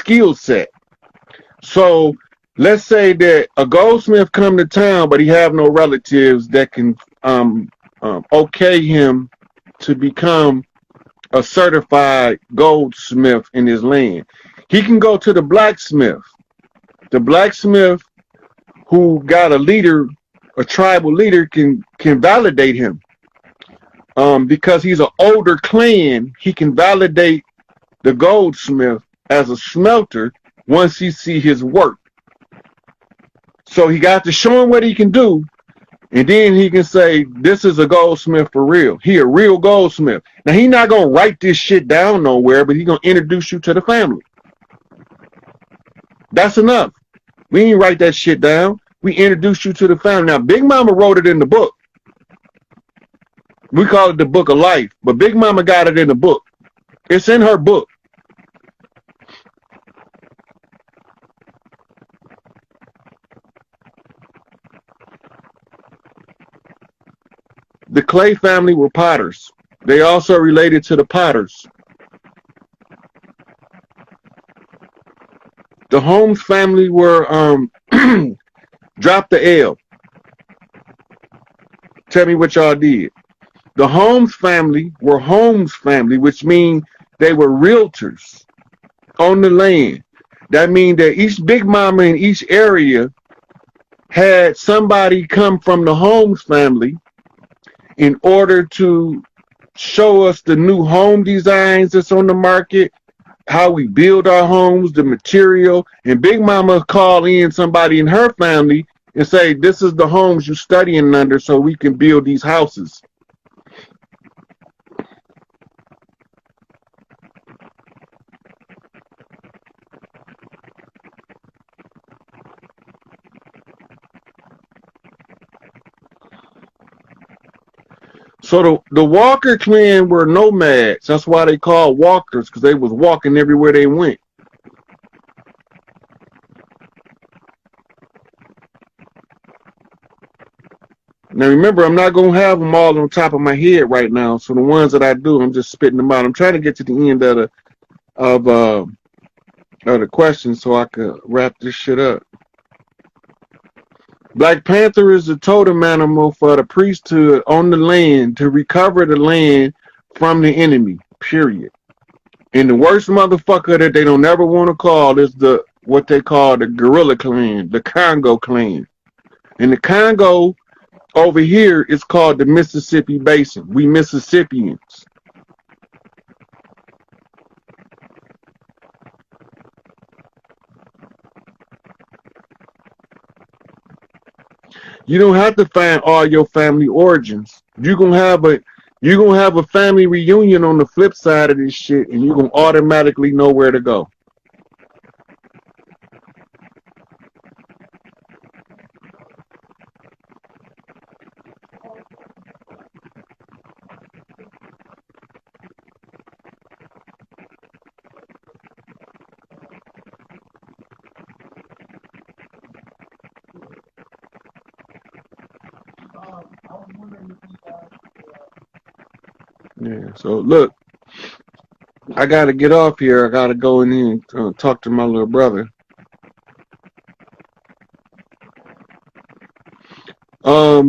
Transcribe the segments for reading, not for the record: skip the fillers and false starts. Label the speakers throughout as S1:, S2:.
S1: skill set. So let's say that a goldsmith come to town, but he have no relatives that can okay him to become a certified goldsmith in his land. He can go to the blacksmith. The blacksmith who got a leader, a tribal leader, can validate him. Because he's an older clan, he can validate the goldsmith as a smelter once he see his work. So he got to show him what he can do, and then he can say, this is a goldsmith for real. He a real goldsmith. Now, he not going to write this shit down nowhere, but he going to introduce you to the family. That's enough. We ain't write that shit down. We introduce you to the family. Now, Big Mama wrote it in the book. We call it the Book of Life, but Big Mama got it in the book. It's in her book. The Clay family were potters. They also related to the Potters. The Holmes family were drop the L. Tell me what y'all did. The Holmes family were Holmes family, which means they were realtors on the land. That means that each Big Mama in each area had somebody come from the Holmes family in order to show us the new home designs that's on the market, how we build our homes, the material. And Big Mama call in somebody in her family and say, this is the homes you're studying under so we can build these houses. So the Walker clan were nomads. That's why they called walkers, because they was walking everywhere they went. Now remember, I'm not going to have them all on top of my head right now. So the ones that I do, I'm just spitting them out. I'm trying to get to the end of the questions so I could wrap this shit up. Black Panther is the totem animal for the priesthood on the land to recover the land from the enemy, period. And the worst motherfucker that they don't ever want to call is what they call the Gorilla Clan, the Congo Clan. And the Congo over here is called the Mississippi Basin. We Mississippians. You don't have to find all your family origins. You're gonna have a family reunion on the flip side of this shit, and you're gonna automatically know where to go. Yeah, so look, I gotta get off here. I gotta go in and talk to my little brother.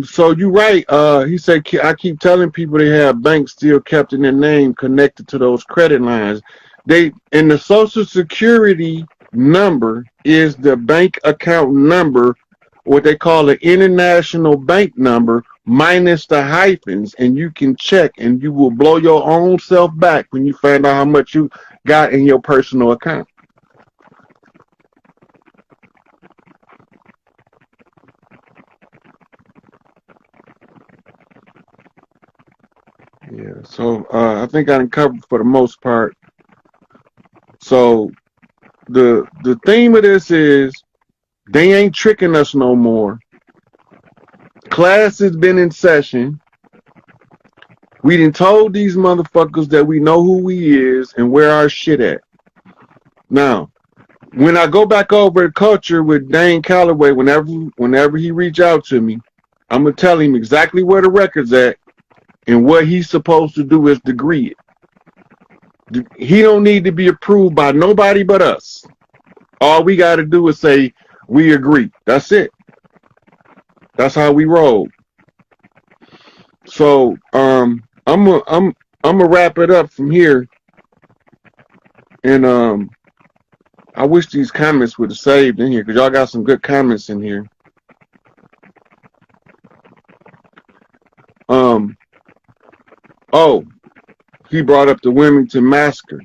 S1: So you're right. He said, I keep telling people they have banks still kept in their name connected to those credit lines. And the Social Security number is the bank account number, what they call an international bank number, minus the hyphens, and you can check, and you will blow your own self back when you find out how much you got in your personal account. Yeah, so I think I covered for the most part. So the theme of this is they ain't tricking us no more. Class has been in session. We done told these motherfuckers that we know who we is and where our shit at. Now, when I go back over to culture with Dane Calloway, whenever he reach out to me, I'm gonna tell him exactly where the record's at and what he's supposed to do is degree it. He don't need to be approved by nobody but us. All we got to do is say we agree. That's it. That's how we roll. So I'm gonna wrap it up from here, and I wish these comments would have saved in here because y'all got some good comments in here. Oh, he brought up the Wilmington massacre.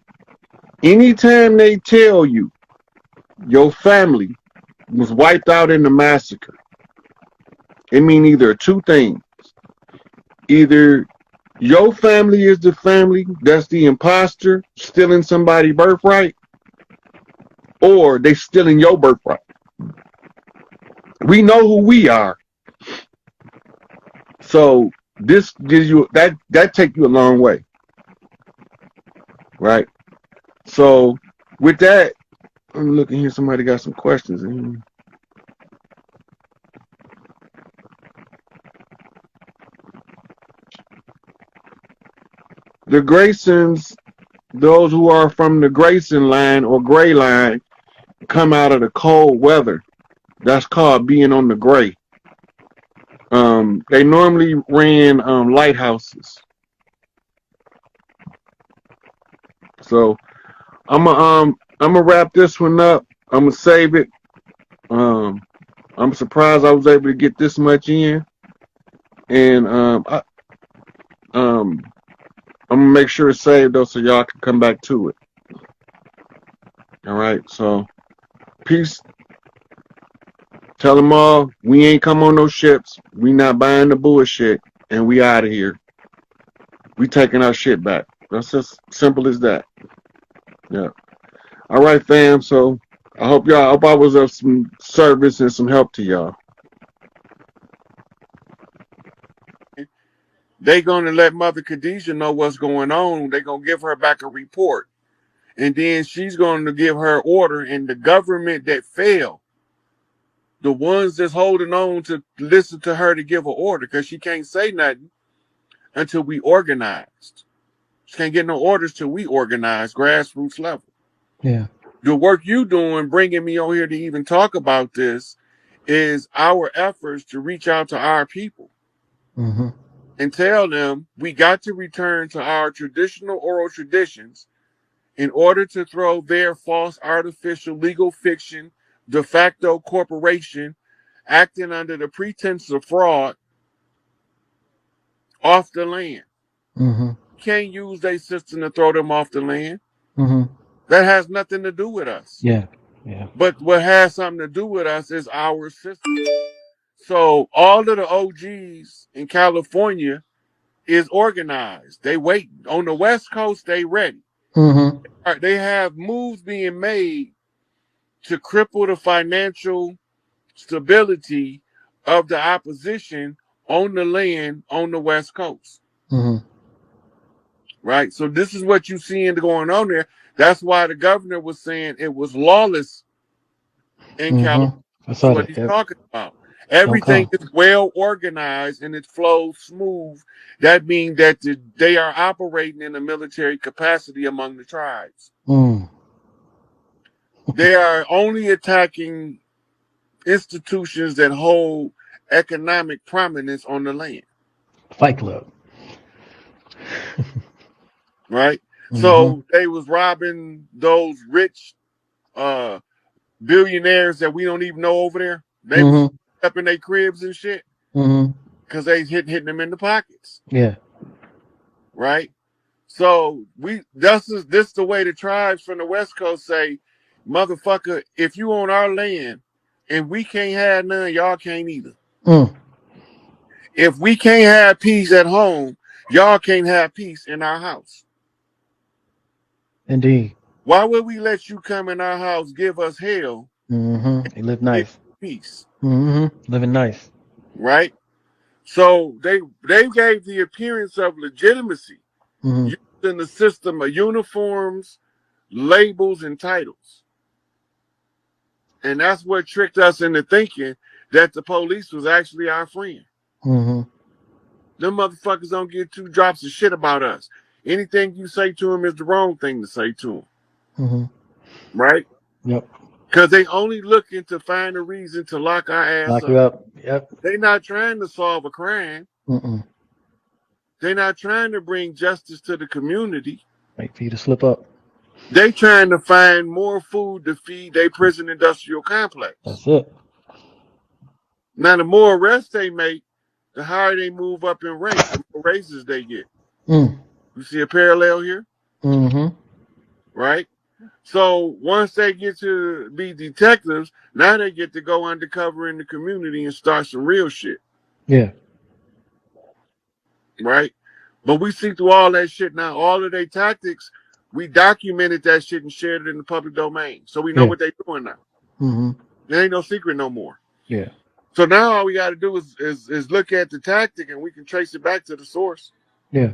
S1: Anytime they tell you your family was wiped out in the massacre, it means either two things. Either your family is the family that's the imposter stealing somebody's birthright, or they stealing your birthright. We know who we are. So this gives you that take you a long way. Right? So with that, I'm looking here, somebody got some questions in here. The Graysons, those who are from the Grayson line or gray line, come out of the cold weather. That's called being on the gray. They normally ran lighthouses. So I'm gonna wrap this one up. I'm gonna save it. I'm surprised I was able to get this much in, and I'm gonna make sure it's saved though, so y'all can come back to it. All right. So peace. Tell them all we ain't come on no ships. We not buying the bullshit, and we out of here. We taking our shit back. That's just simple as that. Yeah. All right, fam. So I hope I was of some service and some help to y'all. They gonna let Mother Khadijah know what's going on. They gonna give her back a report, and then she's gonna give her order. And the government that failed, the ones that's holding on to listen to her to give her order, because she can't say nothing until we organized. She can't get no orders till we organize, grassroots level.
S2: Yeah.
S1: The work you doing, bringing me on here to even talk about this, is our efforts to reach out to our people and tell them we got to return to our traditional oral traditions in order to throw their false, artificial, legal fiction, de facto corporation acting under the pretense of fraud off the land. Can't use their system to throw them off the land. That has nothing to do with us.
S2: Yeah. Yeah.
S1: But what has something to do with us is our system. So all of the OGs in California is organized. They wait. On the West Coast, they ready. They have moves being made to cripple the financial stability of the opposition on the land on the West Coast. Right? So this is what you seeing going on there. That's why the governor was saying it was lawless in California. That's what he's talking about. Everything is well organized and it flows smooth. That means that they are operating in a military capacity among the tribes. They are only attacking institutions that hold economic prominence on the land.
S2: Fight Club.
S1: Right? So they was robbing those rich billionaires that we don't even know over there. They was up in their cribs and shit because they hitting them in the pockets.
S2: Yeah.
S1: Right? So this the way the tribes from the West Coast say, motherfucker, if you on our land and we can't have none, y'all can't either. If we can't have peace at home, y'all can't have peace in our house.
S2: Indeed.
S1: Why would we let you come in our house, give us hell?
S2: They live nice.
S1: Peace.
S2: Living nice.
S1: Right? So they gave the appearance of legitimacy using the system of uniforms, labels, and titles. And that's what tricked us into thinking that the police was actually our friend. Them motherfuckers don't give two drops of shit about us. Anything you say to them is the wrong thing to say to them. Right?
S2: Yep.
S1: Because they only looking to find a reason to lock our ass
S2: Lock
S1: up.
S2: you up. Yep.
S1: They not trying to solve a crime.
S2: Mm-mm.
S1: They not trying to bring justice to the community.
S2: Wait for you to slip up.
S1: They trying to find more food to feed their prison industrial complex.
S2: That's it.
S1: Now, the more arrests they make, the higher they move up in rank, the more raises they get.
S2: Mm.
S1: You see a parallel here?
S2: Mm-hmm.
S1: Right? So once they get to be detectives, now they get to go undercover in the community and start some real shit.
S2: Yeah.
S1: Right? But we see through all that shit now, all of their tactics, we documented that shit and shared it in the public domain. So we know what they're doing now.
S2: Mm-hmm.
S1: There ain't no secret no more.
S2: Yeah.
S1: So now all we got to do is look at the tactic and we can trace it back to the source.
S2: Yeah.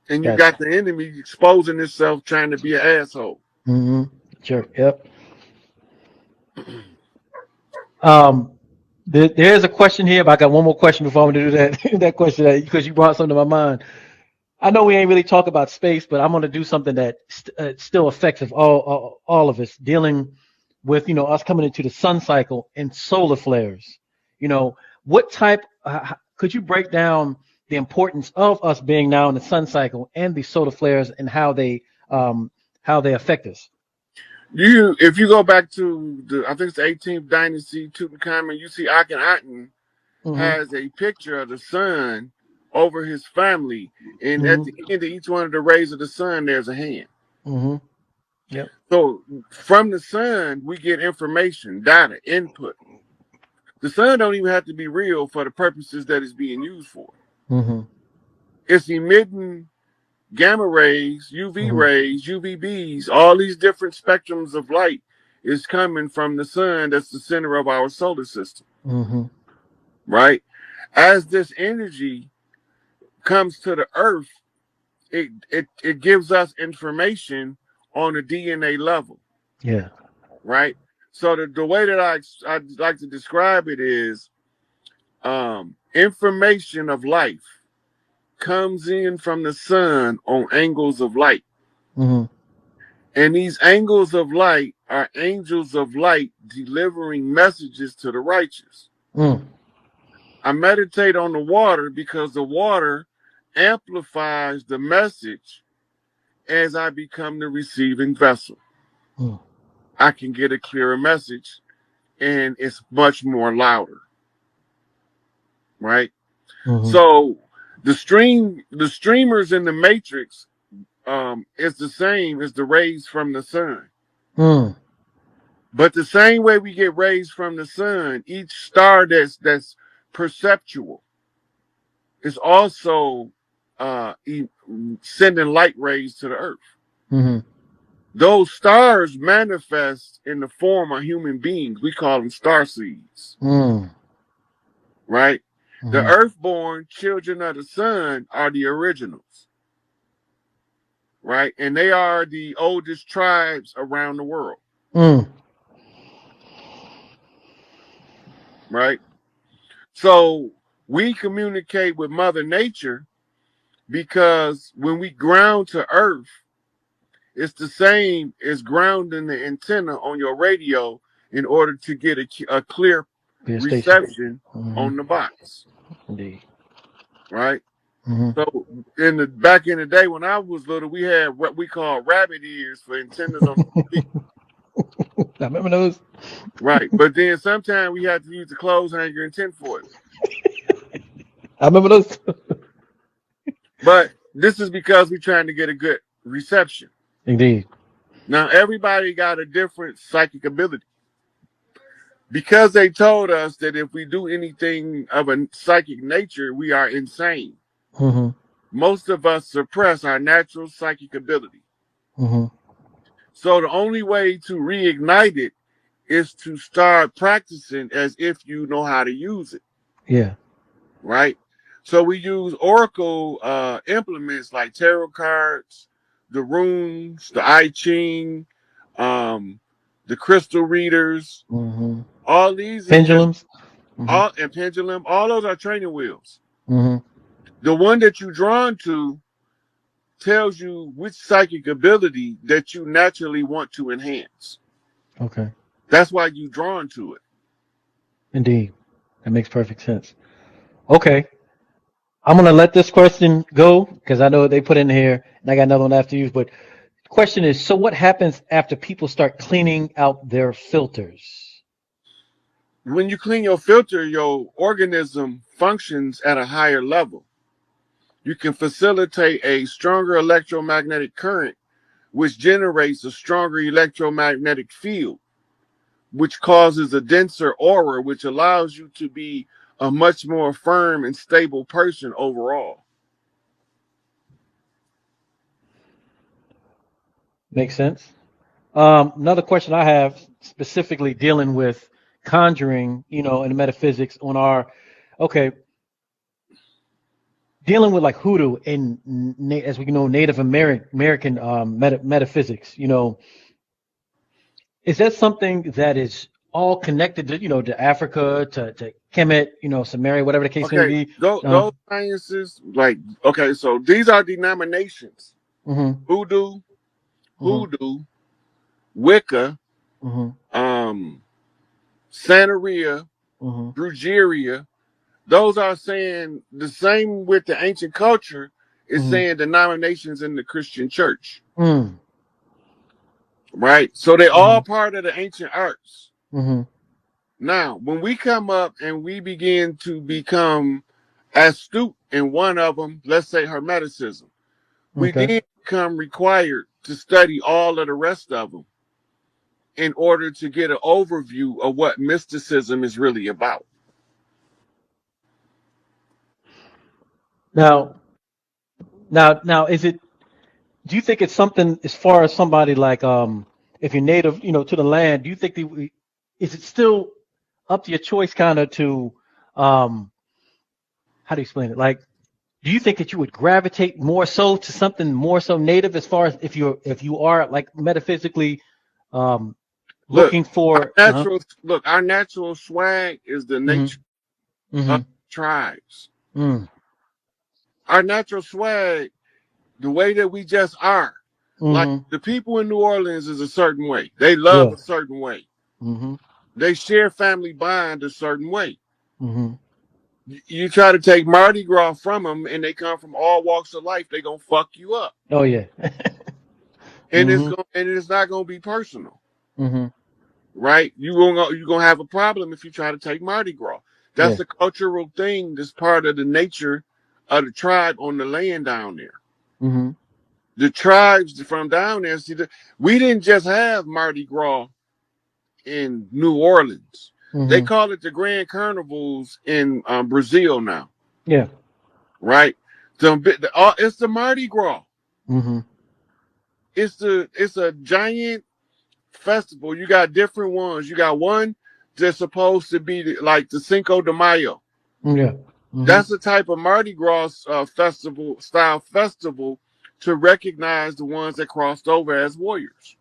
S1: And you got the enemy exposing itself trying to be an asshole.
S2: Mm-hmm. Sure. Yep. There's a question here, but I got one more question before I'm going to do that. That question, because you brought something to my mind. I know we ain't really talk about space, but I'm going to do something that still affects all of us, dealing with, us coming into the sun cycle and solar flares. What type, could you break down the importance of us being now in the sun cycle and the solar flares and how they affect us?
S1: If you go back to I think it's the 18th dynasty, Tutankhamun, you see Akhenaten has a picture of the sun over his family, and at the end of each one of the rays of the sun, there's a hand.
S2: Mm-hmm. Yep.
S1: So from the sun, we get information, data, input. The sun don't even have to be real for the purposes that it's being used for.
S2: Mm-hmm.
S1: It's emitting gamma rays, UV rays, UVBs, all these different spectrums of light is coming from the sun. That's the center of our solar system.
S2: Mm-hmm.
S1: Right? As this energy comes to the earth, it gives us information on a DNA level.
S2: Yeah.
S1: Right? So the way that I'd like to describe it is information of life comes in from the sun on angles of light.
S2: Mm-hmm.
S1: And these angles of light are angels of light delivering messages to the righteous. I meditate on the water because the water amplifies the message as I become the receiving vessel. I can get a clearer message and it's much more louder. Right? So the streamers in the matrix is the same as the rays from the sun. But the same way we get rays from the sun, each star that's perceptual is also sending light rays to the earth. Those stars manifest in the form of human beings. We call them star seeds. Right? The earthborn children of the sun are the originals. Right? And they are the oldest tribes around the world. Right? So we communicate with Mother Nature because when we ground to earth, it's the same as grounding the antenna on your radio in order to get a clear reception on the box.
S2: Indeed.
S1: Right? So back in the day when I was little, we had what we call rabbit ears for antennas on the TV.
S2: I remember those.
S1: Right. But then sometimes we had to use the clothes hanger and tin foil.
S2: I remember those.
S1: But this is because we're trying to get a good reception.
S2: Indeed.
S1: Now, everybody got a different psychic ability. Because they told us that if we do anything of a psychic nature, we are insane. Most of us suppress our natural psychic ability. So the only way to reignite it is to start practicing as if you know how to use it.
S2: Yeah.
S1: Right? So we use oracle implements like tarot cards, the runes, the I Ching, the crystal readers, all these
S2: pendulums,
S1: and pendulum. All those are training wheels. The one that you're drawn to tells you which psychic ability that you naturally want to enhance.
S2: Okay.
S1: That's why you're drawn to it.
S2: Indeed. That makes perfect sense. Okay. I'm gonna let this question go because I know they put in here, and I got another one after you. But the question is, so what happens after people start cleaning out their filters?
S1: When you clean your filter, your organism functions at a higher level. You can facilitate a stronger electromagnetic current, which generates a stronger electromagnetic field, which causes a denser aura, which allows you to be a much more firm and stable person overall.
S2: Makes sense. Another question I have specifically dealing with conjuring, and metaphysics on our, okay, dealing with like hoodoo and as we know, Native American metaphysics, is that something that is all connected to, to Africa, to Kemet, Samaria, whatever the case may
S1: Okay,
S2: be?
S1: those sciences, like, okay, so these are denominations:
S2: Mm-hmm,
S1: Voodoo,
S2: mm-hmm,
S1: Hoodoo, Wicca,
S2: mm-hmm,
S1: um, Santeria,
S2: mm-hmm,
S1: Brujeria. Those are saying the same with the ancient culture is
S2: mm-hmm,
S1: saying denominations in the Christian church,
S2: mm,
S1: right? So they're
S2: mm-hmm,
S1: all part of the ancient arts.
S2: mm-hmm.
S1: Now, when we come up and we begin to become astute in one of them, let's say Hermeticism, we
S2: Okay.
S1: then become required to study all of the rest of them in order to get an overview of what mysticism is really about.
S2: Now, now, is it? Do you think it's something as far as somebody like, if you're native, to the land? Do you think is it still up to your choice, kind of to, um, how do you explain it? Like, do you think that you would gravitate more so to something more so native, as far as if you are like metaphysically, um,
S1: Look,
S2: looking for? Uh-huh.
S1: our natural swag is the nature
S2: Mm-hmm.
S1: of
S2: Mm-hmm.
S1: tribes.
S2: Mm,
S1: Our natural swag, the way that we just are. Like
S2: mm-hmm.
S1: the people in New Orleans is a certain way. They love
S2: Yeah.
S1: a certain way.
S2: Mm-hmm.
S1: They share family bond a certain way.
S2: Mm-hmm.
S1: You try to take Mardi Gras from them and they come from all walks of life, they gonna fuck you up.
S2: Oh yeah.
S1: And
S2: Mm-hmm.
S1: it's not gonna be personal.
S2: Mm-hmm.
S1: Right? You're gonna have a problem if you try to take Mardi Gras. That's
S2: Yeah.
S1: a cultural thing that's part of the nature of the tribe on the land down there.
S2: Mm-hmm.
S1: The tribes from down there, we didn't just have Mardi Gras in New Orleans. They
S2: Mm-hmm.
S1: call it the Grand Carnivals in Brazil now,
S2: Yeah.
S1: right? It's the Mardi Gras.
S2: Mm-hmm.
S1: It's a giant festival. You got different ones. You got one that's supposed to be like the Cinco de Mayo.
S2: Yeah. Mm-hmm.
S1: That's the type of Mardi Gras festival to recognize the ones that crossed over as warriors.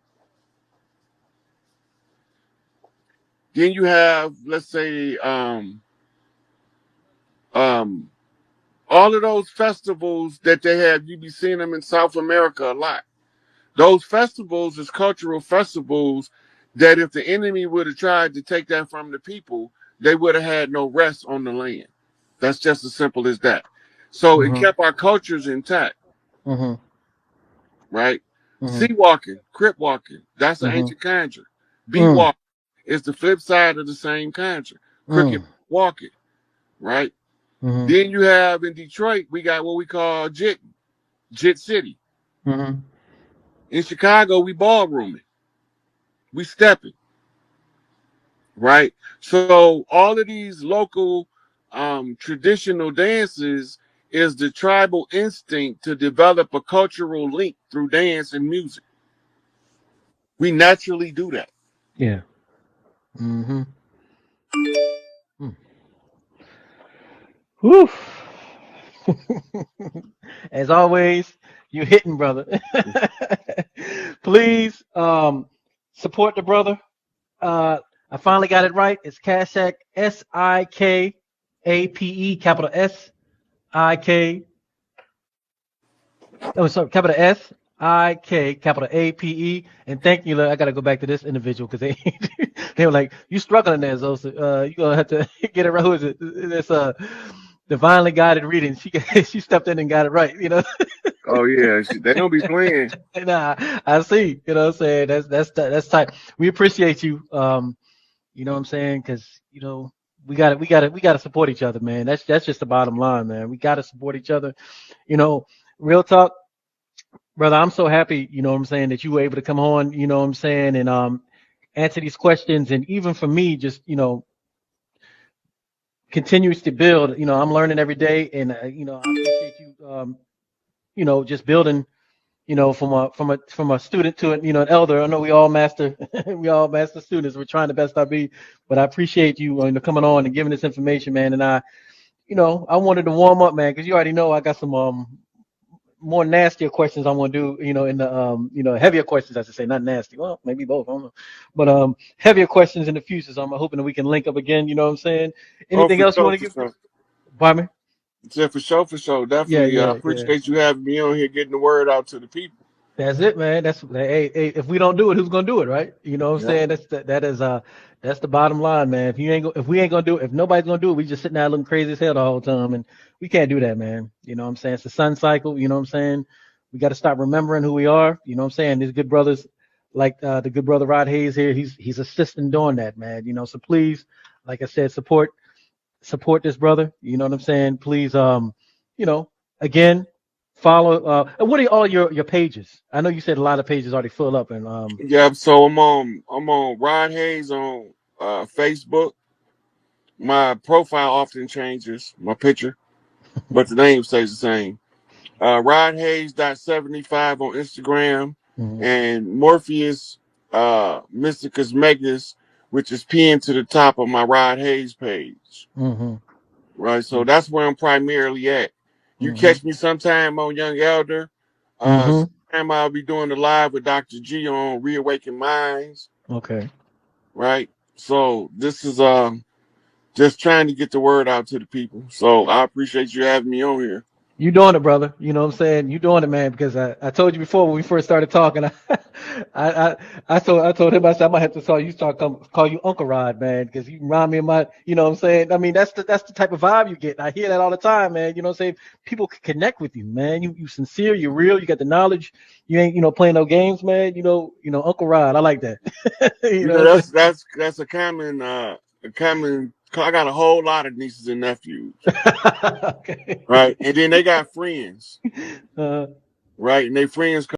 S1: Then you have, let's say, um, all of those festivals that they have. You be seeing them in South America a lot. Those festivals is cultural festivals that if the enemy would have tried to take that from the people, they would have had no rest on the land. That's just as simple as that. So it
S2: Mm-hmm.
S1: kept our cultures intact,
S2: Mm-hmm.
S1: right?
S2: Mm-hmm.
S1: Sea walking, crip walking, that's an
S2: Mm-hmm.
S1: ancient conjure. Beat
S2: Mm.
S1: walking is the flip side of the same conjure. Crooked
S2: Mm.
S1: walking, right?
S2: Mm-hmm.
S1: Then you have in Detroit, we got what we call Jit City.
S2: Mm-hmm.
S1: In Chicago, we ballrooming, we stepping, right? So all of these local traditional dances is the tribal instinct to develop a cultural link through dance and music. We naturally do that.
S2: Yeah. Mm-hmm. Mm. Whew. As always, you hitting, brother. Please, support the brother. I finally got it right. It's CASHAPP, SIKAPE, capital SIK. Oh, sorry, capital S IK, capital APE. And thank you. I got to go back to this individual because they were like, you struggling there, Zosa. You going to have to get it right. Who is it? It's divinely guided reading. She stepped in and got it right, you know.
S1: Oh yeah, they don't be playing.
S2: Nah, I see. You know what I'm saying? That's tight. We appreciate you. You know what I'm saying? Because, you know, we gotta support each other, man. That's just the bottom line, man. We gotta support each other. You know, real talk, brother. I'm so happy, you know what I'm saying, that you were able to come on, you know what I'm saying, and answer these questions. And even for me, just, you know, continues to build. You know, I'm learning every day, and you know, I appreciate you. You know, just building. You know, from a student to you know, an elder. I know we all master we all master students. We're trying the best I be, but I appreciate you, you know, coming on and giving this information, man. And you know, I wanted to warm up, man, because you already know I got some more nastier questions I want to do, you know, in the you know, heavier questions, I should say, not nasty. Well, maybe both, I don't know. But heavier questions in the future. So I'm hoping that we can link up again, you know what I'm saying?
S1: Oh,
S2: Anything
S1: for
S2: else you
S1: sure,
S2: want to
S1: for
S2: give?
S1: sure.
S2: Pardon me?
S1: Yeah, for sure, for sure.
S2: Yeah,
S1: Definitely
S2: yeah, yeah.
S1: appreciate you having me on here, getting the word out to the people.
S2: That's it, man. That's hey, if we don't do it, who's gonna do it, right? You know what I'm
S1: Yeah.
S2: saying? That's the bottom line, man. If we ain't gonna do it, if nobody's gonna do it, we just sitting there looking crazy as hell the whole time, and we can't do that, man. You know what I'm saying? It's the sun cycle. You know what I'm saying? We got to stop remembering who we are. You know what I'm saying? These good brothers, like the good brother Rod Hayes here, he's assisting doing that, man. You know, so please, like I said, support this brother. You know what I'm saying? Please, you know, again, follow. And what are all your pages? I know you said a lot of pages already filled up, and
S1: Yeah, so I'm on Rod Hayes on Facebook. My profile often changes, my picture, but the name stays the same. Rod Hayes .75 on Instagram,
S2: mhm,
S1: and Morpheus Mysticus Megas, which is pinned to the top of my Rod Hayes page.
S2: mhm,
S1: Right, so that's where I'm primarily at. You
S2: mhm,
S1: catch me sometime on Young Elder.
S2: mhm.
S1: Sometime I'll be doing the live with Dr. G on Reawaken Minds.
S2: Okay.
S1: Right, so this is just trying to get the word out to the people. So I appreciate you having me on here.
S2: You doing it, brother. You know what I'm saying? You doing it, man, because I told you before when we first started talking, I, I told him, I said, I might have to call you Uncle Rod, man, because you remind me of my, you know what I'm saying? I mean, that's the type of vibe you get. I hear that all the time, man. You know what I'm saying? People can connect with you, man. You sincere, you're real, you got the knowledge. You ain't, you know, playing no games, man. Uncle Rod. I like that. You
S1: You
S2: know
S1: know,
S2: what I'm
S1: that's a common a common. I got a whole lot of nieces and nephews,
S2: saying? Okay.
S1: right? And then they got friends,
S2: Uh,
S1: right? And they friends